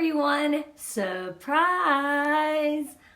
everyone. Surprise!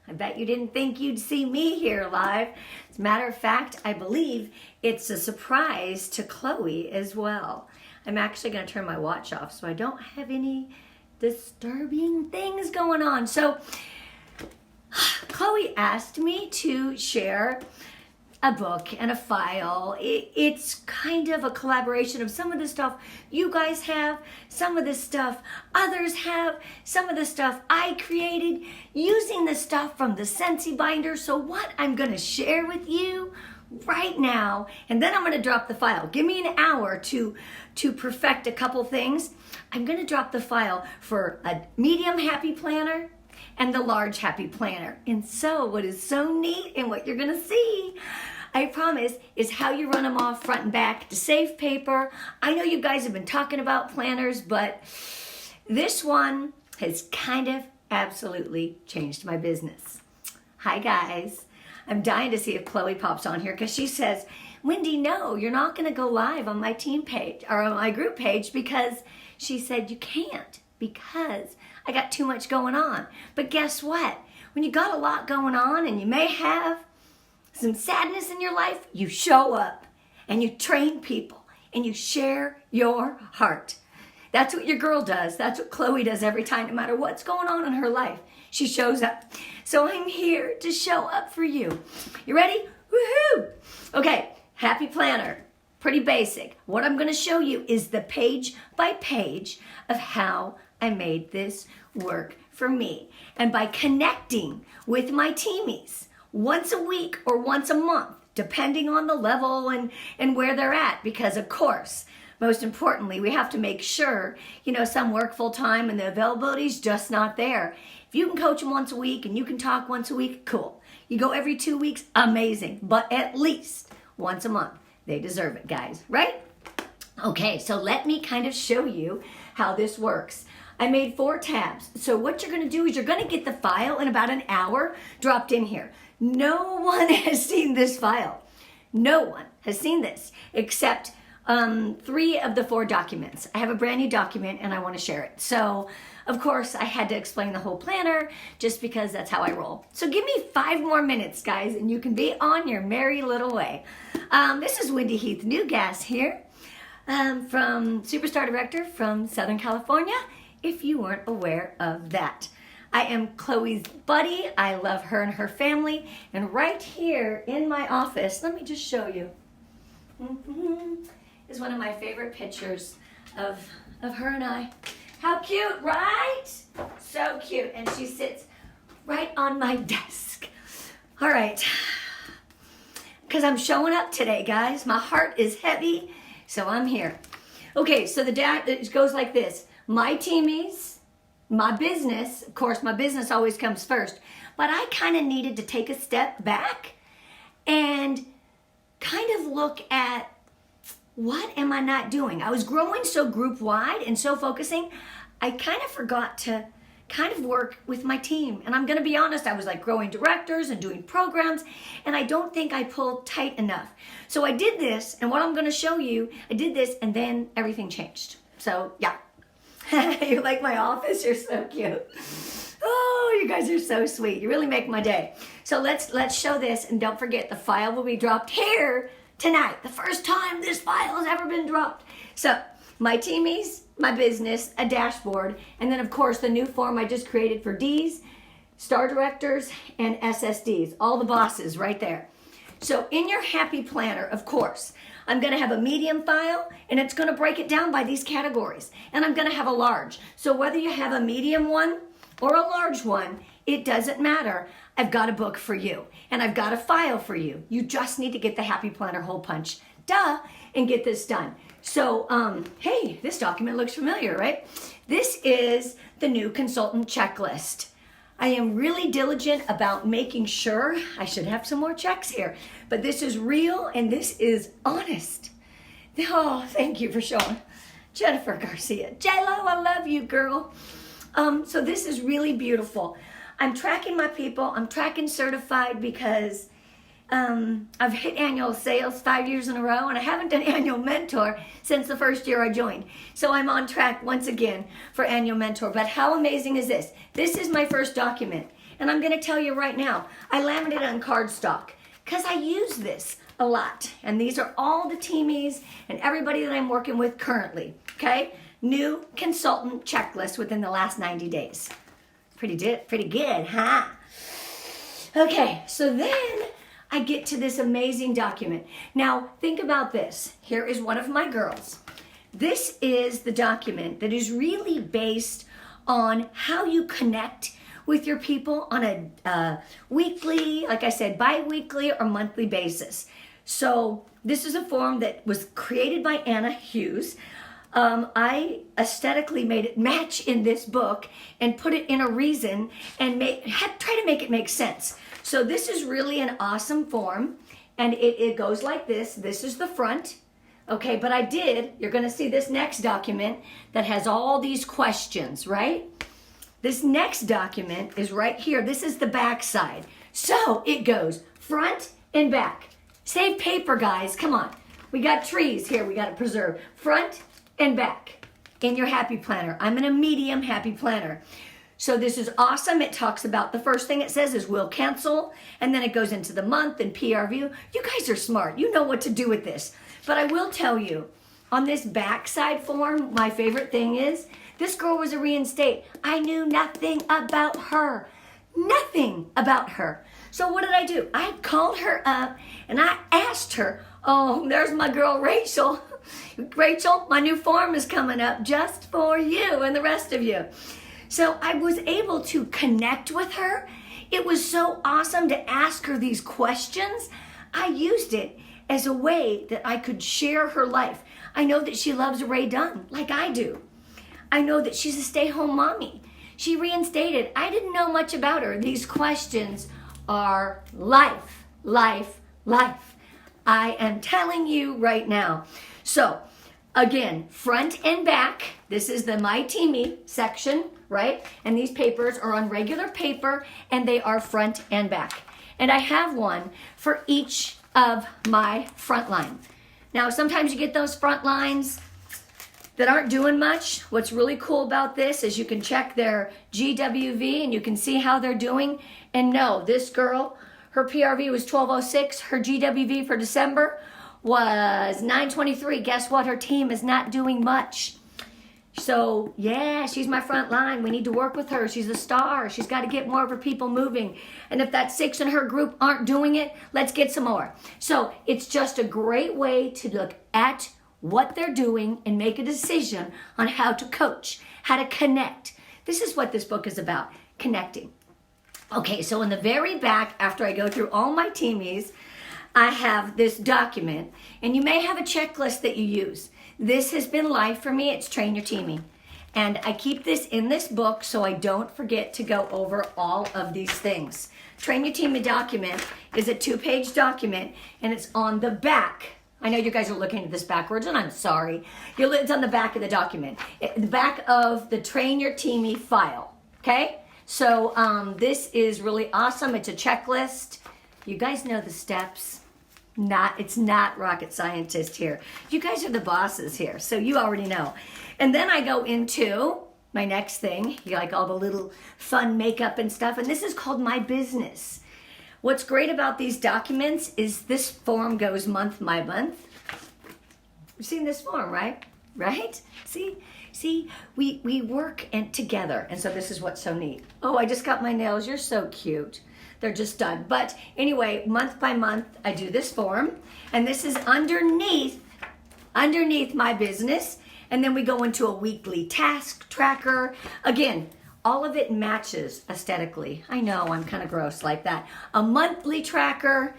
I bet you didn't think you'd see me here live. As a matter of fact, I believe it's a surprise to Chloe as well. I'm actually going to turn my watch off so I don't have any disturbing things going on. So Chloe asked me to share a book and a file. It's kind of a collaboration of some of the stuff you guys have, some of the stuff others have, some of the stuff I created using the stuff from the Scentsy binder. So what I'm going to share with you right now, and then I'm going to drop the file. Give me an hour to perfect a couple things. I'm going to drop the file for a medium happy planner and the large happy planner. And so what is so neat and what you're going to see, I promise, is how you run them off front and back to save paper. I know you guys have been talking about planners, but this one has kind of absolutely changed my business. Hi guys. I'm dying to see if Chloe pops on here because she says, Wendy, no, you're not going to go live on my team page or on my group page because she said you can't because I got too much going on. But guess what? When you got a lot going on and you may have some sadness in your life, you show up and you train people and you share your heart. That's what your girl does. That's what Chloe does every time, no matter what's going on in her life. She shows up. So I'm here to show up for you. You ready? Woohoo! Okay, happy planner. Pretty basic. What I'm going to show you is the page by page of how I made this work for me. And by connecting with my teamies once a week or once a month, depending on the level and where they're at. Because of course, most importantly, we have to make sure, some work full time and the availability is just not there. If you can coach them once a week and you can talk once a week, cool. You go every 2 weeks, amazing. But at least once a month. They deserve it, guys, right? Okay, so let me kind of show you how this works. I made 4 tabs. So what you're going to do is you're going to get the file in about an hour dropped in here. No one has seen this file. No one has seen this except 3 of the 4 documents. I have a brand new document and I want to share it. So, of course, I had to explain the whole planner just because that's how I roll. So give me 5 more minutes, guys, and you can be on your merry little way. This is Wendy Heath-Newgass here from Superstar Director from Southern California, if you weren't aware of that. I am Chloe's buddy. I love her and her family. And right here in my office, let me just show you. Is one of my favorite pictures of her and I. How cute, right? So cute. And she sits right on my desk. All right. Because I'm showing up today, guys. My heart is heavy, so I'm here. Okay, so it goes like this. My teamies, my business, of course, my business always comes first, but I kind of needed to take a step back and kind of look at what am I not doing? I was growing so group-wide and so focusing, I kind of forgot to kind of work with my team. And I'm going to be honest, I was like growing directors and doing programs, and I don't think I pulled tight enough. So I did this, and what I'm going to show you, I did this, and then everything changed. So, yeah. You like my office? You're so cute. Oh, you guys are so sweet. You really make my day. So let's show this, and don't forget the file will be dropped here tonight. The first time this file has ever been dropped. So my teamies, my business, a dashboard, and then of course the new form I just created for Ds, Star Directors, and SSDs. All the bosses right there. So in your happy planner, of course, I'm going to have a medium file, and it's going to break it down by these categories. And I'm going to have a large. So whether you have a medium one or a large one, it doesn't matter. I've got a book for you, and I've got a file for you. You just need to get the Happy Planner Hole Punch, and get this done. So, hey, this document looks familiar, right? This is the new consultant checklist. I am really diligent about making sure, I should have some more checks here, but this is real and this is honest. Oh, thank you for showing. Jennifer Garcia. J-Lo, I love you, girl. So this is really beautiful. I'm tracking my people. I'm tracking certified because I've hit annual sales 5 years in a row, and I haven't done annual mentor since the first year I joined. So I'm on track once again for annual mentor. But how amazing is this? This is my first document. And I'm going to tell you right now, I laminated on cardstock because I use this a lot. And these are all the teamies and everybody that I'm working with currently. Okay? New consultant checklist within the last 90 days. Pretty good, huh? Okay, so then I get to this amazing document. Now, think about this. Here is one of my girls. This is the document that is really based on how you connect with your people on a weekly, like I said, bi-weekly or monthly basis. So this is a form that was created by Anna Hughes. I aesthetically made it match in this book and put it in a reason and try to make it make sense. So this is really an awesome form, and it goes like this. This is the front. Okay, but you're going to see this next document that has all these questions, right? This next document is right here. This is the back side. So it goes front and back. Save paper, guys. Come on. We got trees here we got to preserve. Front and back in your happy planner. I'm in a medium happy planner. So this is awesome. It talks about, the first thing it says is we'll cancel, and then it goes into the month and PR view. You guys are smart. You know what to do with this. But I will tell you, on this backside form, my favorite thing is, this girl was a reinstate. I knew nothing about her. Nothing about her. So what did I do? I called her up and I asked her, oh, there's my girl Rachel. Rachel, my new form is coming up just for you and the rest of you. So I was able to connect with her. It was so awesome to ask her these questions. I used it as a way that I could share her life. I know that she loves Ray Dunn like I do. I know that she's a stay-home mommy. She reinstated. I didn't know much about her. These questions are life, life, life. I am telling you right now. So again, front and back. This is the My Teamy section, right? And these papers are on regular paper and they are front and back. And I have one for each of my front line. Now, sometimes you get those front lines that aren't doing much. What's really cool about this is you can check their GWV and you can see how they're doing. And no, this girl, her PRV was 1206. Her GWV for December was 923. Guess what? Her team is not doing much. So yeah, she's my front line. We need to work with her. She's a star. She's got to get more of her people moving. And if that 6 in her group aren't doing it, let's get some more. So it's just a great way to look at what they're doing and make a decision on how to coach, how to connect. This is what this book is about, connecting. Okay, so in the very back, after I go through all my teamies, I have this document, and you may have a checklist that you use. This has been life for me. It's Train Your Teaming. And I keep this in this book so I don't forget to go over all of these things. Train Your Teaming document is a 2-page document, and it's on the back. I know you guys are looking at this backwards, and I'm sorry. It's on the back of the document. The back of the Train Your Teaming file, okay? So this is really awesome. It's a checklist. You guys know the steps. It's not rocket scientist here. You guys are the bosses here, so you already know. And then I go into my next thing. You like all the little fun makeup and stuff, and this is called My Business. What's great about these documents is this form goes month by month. You've seen this form, right? Right? See, we work together, and so this is what's so neat. Oh, I just got my nails. You're so cute. They're just done. But anyway, month by month, I do this form, and this is underneath My Business, and then we go into a weekly task tracker. Again, all of it matches aesthetically. I know, I'm kind of gross like that. A monthly tracker,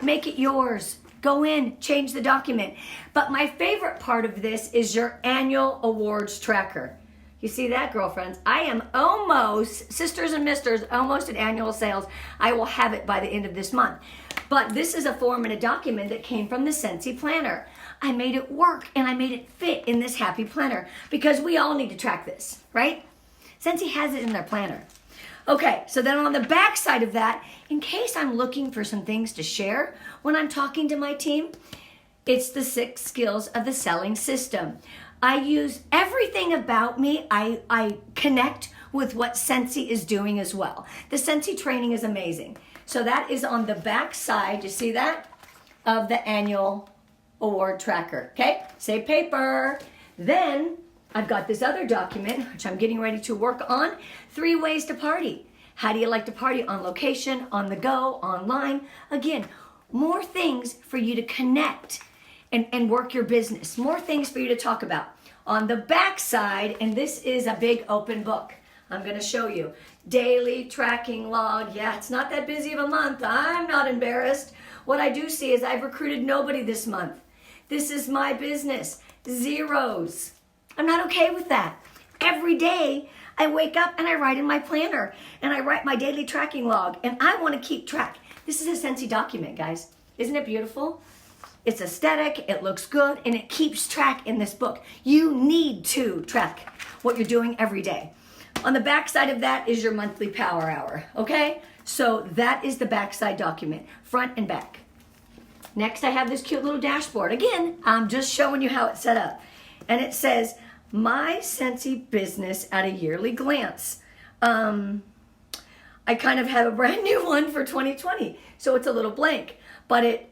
make it yours. Go in, change the document. But my favorite part of this is your annual awards tracker. You see that, girlfriends? I am almost, sisters and misters, almost at annual sales. I will have it by the end of this month. But this is a form and a document that came from the Scentsy Planner. I made it work and I made it fit in this happy planner because we all need to track this, right? Scentsy has it in their planner. Okay, so then on the back side of that, in case I'm looking for some things to share when I'm talking to my team, it's the 6 skills of the selling system. I use everything about me. I connect with what Sensi is doing as well. The Sensi training is amazing. So that is on the back side, you see that? Of the annual award tracker, okay? Say paper. Then I've got this other document, which I'm getting ready to work on, 3 ways to party. How do you like to party? On location, on the go, online. Again, more things for you to connect and work your business. More things for you to talk about. On the back side, and this is a big open book, I'm gonna show you. Daily tracking log. Yeah, it's not that busy of a month. I'm not embarrassed. What I do see is I've recruited nobody this month. This is my business. Zeros. I'm not okay with that. Every day I wake up and I write in my planner and I write my daily tracking log, and I want to keep track. This is a Sensi document, guys. Isn't it beautiful? It's aesthetic, it looks good, and it keeps track in this book. You need to track what you're doing every day. On the back side of that is your monthly power hour, okay? So that is the backside document, front and back. Next, I have this cute little dashboard. Again, I'm just showing you how it's set up. And it says, my Sensi business at a yearly glance. I kind of have a brand new one for 2020, so it's a little blank. But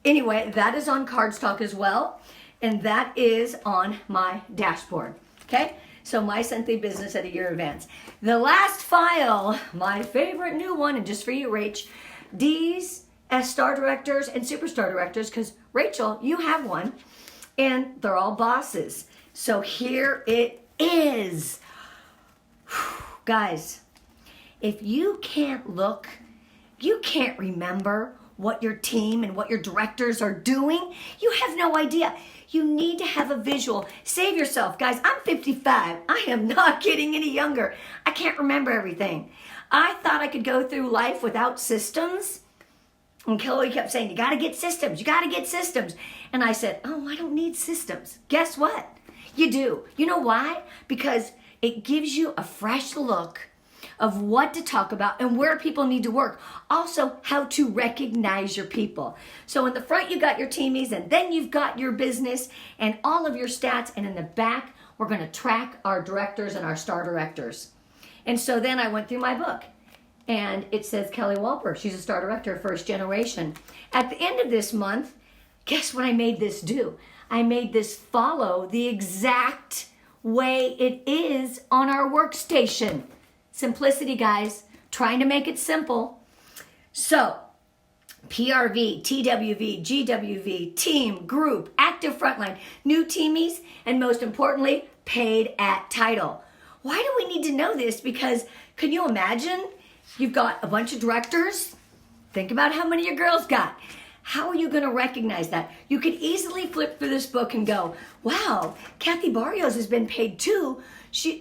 anyway, that is on Cardstock as well, and that is on my dashboard, okay? So my Sensi business at a year advance. The last file, my favorite new one, and just for you, Rach, D's as star directors and superstar directors, because Rachel, you have one, and they're all bosses. So here it is. Whew, guys, if you can't look, you can't remember what your team and what your directors are doing, you have no idea. You need to have a visual. Save yourself. Guys, I'm 55. I am not getting any younger. I can't remember everything. I thought I could go through life without systems. And Kelly kept saying, you got to get systems. You got to get systems. And I said, oh, I don't need systems. Guess what? You do. You know why? Because it gives you a fresh look of what to talk about and where people need to work. Also, how to recognize your people. So in the front, you got your teamies, and then you've got your business and all of your stats. And in the back, we're going to track our directors and our star directors. And so then I went through my book, and it says Kelly Walper. She's a star director, first generation. At the end of this month, guess what I made this do? I made this follow the exact way it is on our workstation. Simplicity, guys. Trying to make it simple. So, PRV, TWV, GWV, team, group, active frontline, new teamies, and most importantly, paid at title. Why do we need to know this? Because can you imagine you've got a bunch of directors? Think about how many your girls got. How are you going to recognize that? You could easily flip through this book and go, wow, Kathy Barrios has been paid too.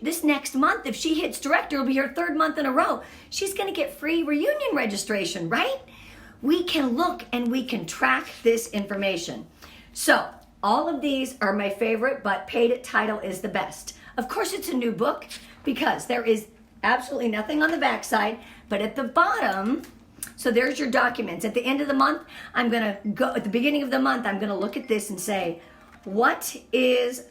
This next month, if she hits director, it'll be her 3rd month in a row. She's going to get free reunion registration, right? We can look and we can track this information. So all of these are my favorite, but paid at title is the best. Of course, it's a new book because there is absolutely nothing on the backside, but at the bottom, so there's your documents. At the end of the month, I'm going to go, at the beginning of the month, I'm going to look at this and say, what is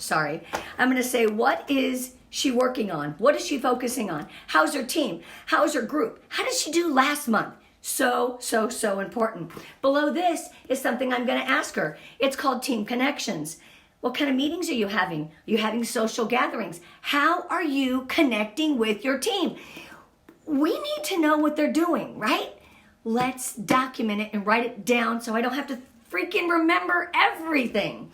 she working on? What is she focusing on? How's her team? How's her group? How did she do last month? So important. Below this is something I'm going to ask her. It's called Team Connections. What kind of meetings are you having? Are you having social gatherings? How are you connecting with your team? We need to know what they're doing, right? Let's document it and write it down so I don't have to freaking remember everything.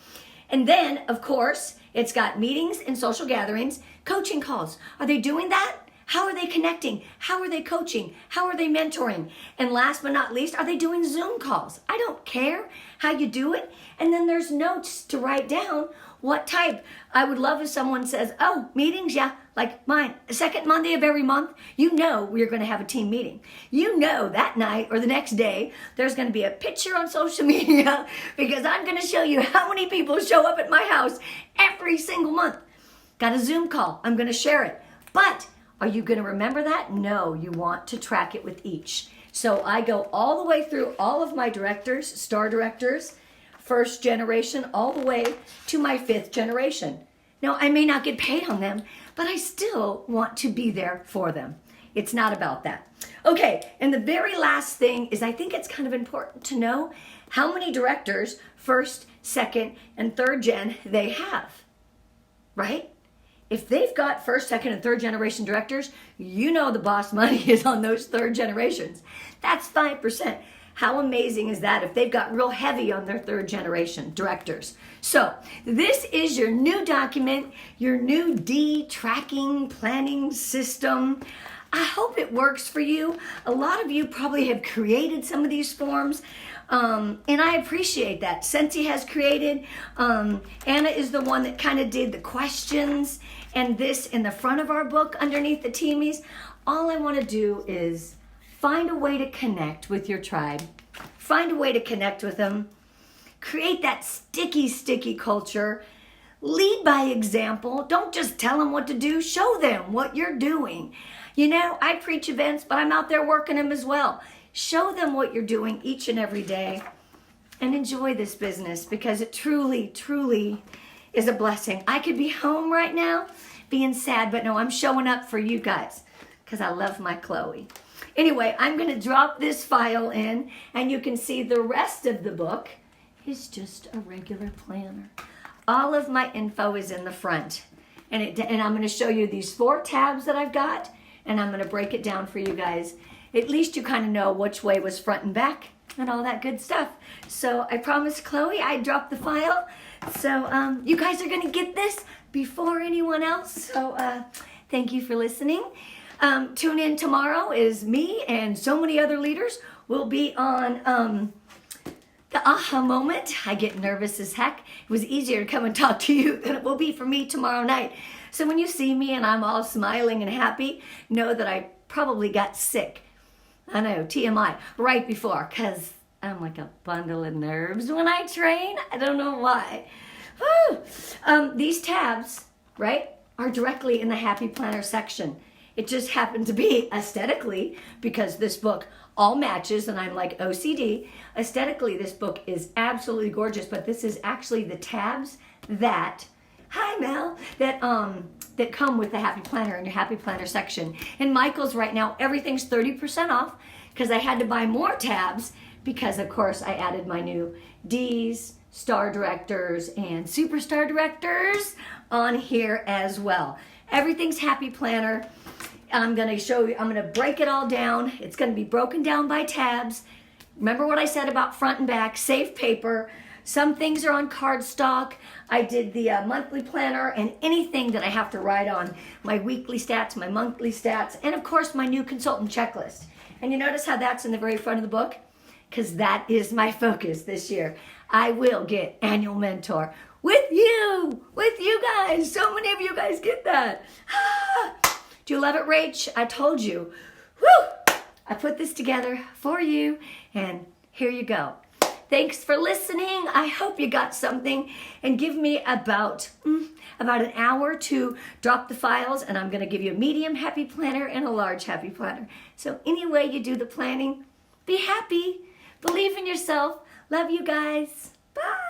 And then, of course, it's got meetings and social gatherings, coaching calls. Are they doing that? How are they connecting? How are they coaching? How are they mentoring? And last but not least, are they doing Zoom calls? I don't care how you do it. And then there's notes to write down what type. I would love if someone says, oh, meetings, yeah, like mine, the 2nd Monday of every month, you know we're going to have a team meeting. You know that night or the next day, there's going to be a picture on social media because I'm going to show you how many people show up at my house every single month. Got a Zoom call. I'm going to share it. But Are you going to remember that? No, you want to track it with each. So I go all the way through all of my directors, star directors, first generation, all the way to my 5th generation. Now, I may not get paid on them, but I still want to be there for them. It's not about that. Okay, and the very last thing is I think it's kind of important to know how many directors, 1st, 2nd, and 3rd gen, they have, right? If they've got 1st, 2nd, and 3rd generation directors, you know the boss money is on those 3rd generations. That's 5%. How amazing is that if they've got real heavy on their 3rd generation directors? So this is your new document, your new D tracking planning system. I hope it works for you. A lot of you probably have created some of these forms. And I appreciate that. Sensi has created. Anna is the one that kind of did the questions and this in the front of our book underneath the teamies. All I want to do is find a way to connect with your tribe. Find a way to connect with them. Create that sticky culture. Lead by example. Don't just tell them what to do. Show them what you're doing. You know, I preach events, but I'm out there working them as well. Show them what you're doing each and every day and enjoy this business because it truly is a blessing. I could be home right now being sad, but no, I'm showing up for you guys because I love my Chloe. Anyway, I'm going to drop this file in and you can see the rest of the book is just a regular planner. All of my info is in the front and I'm going to show you these 4 tabs that I've got and I'm going to break it down for you guys. At least you kind of know which way was front and back and all that good stuff. So I promised Chloe I'd drop the file. So you guys are going to get this before anyone else. So thank you for listening. Tune in tomorrow is me and so many other leaders will be on the aha moment. I get nervous as heck. It was easier to come and talk to you than it will be for me tomorrow night. So when you see me and I'm all smiling and happy, know that I probably got sick. I know, TMI, right before, because I'm like a bundle of nerves when I train. I don't know why. These tabs, right, are directly in the Happy Planner section. It just happened to be aesthetically, because this book all matches, and I'm like OCD. Aesthetically, this book is absolutely gorgeous, but this is actually the tabs that, hi Mel, that come with the Happy Planner in your Happy Planner section. And Michael's right now, everything's 30% off because I had to buy more tabs because, of course, I added my new Ds, Star Directors, and Superstar Directors on here as well. Everything's Happy Planner. I'm going to show you, I'm going to break it all down. It's going to be broken down by tabs. Remember what I said about front and back, safe paper. Some things are on cardstock. I did the monthly planner and anything that I have to write on, my weekly stats, my monthly stats, and of course my new consultant checklist. And you notice how that's in the very front of the book? Because that is my focus this year. I will get Annual Mentor with you guys. So many of you guys get that. Do you love it, Rach? I told you. Woo! I put this together for you, and here you go. Thanks for listening. I hope you got something, and give me about an hour to drop the files, and I'm going to give you a medium Happy Planner and a large Happy Planner. So any way you do the planning, be happy. Believe in yourself. Love you guys. Bye.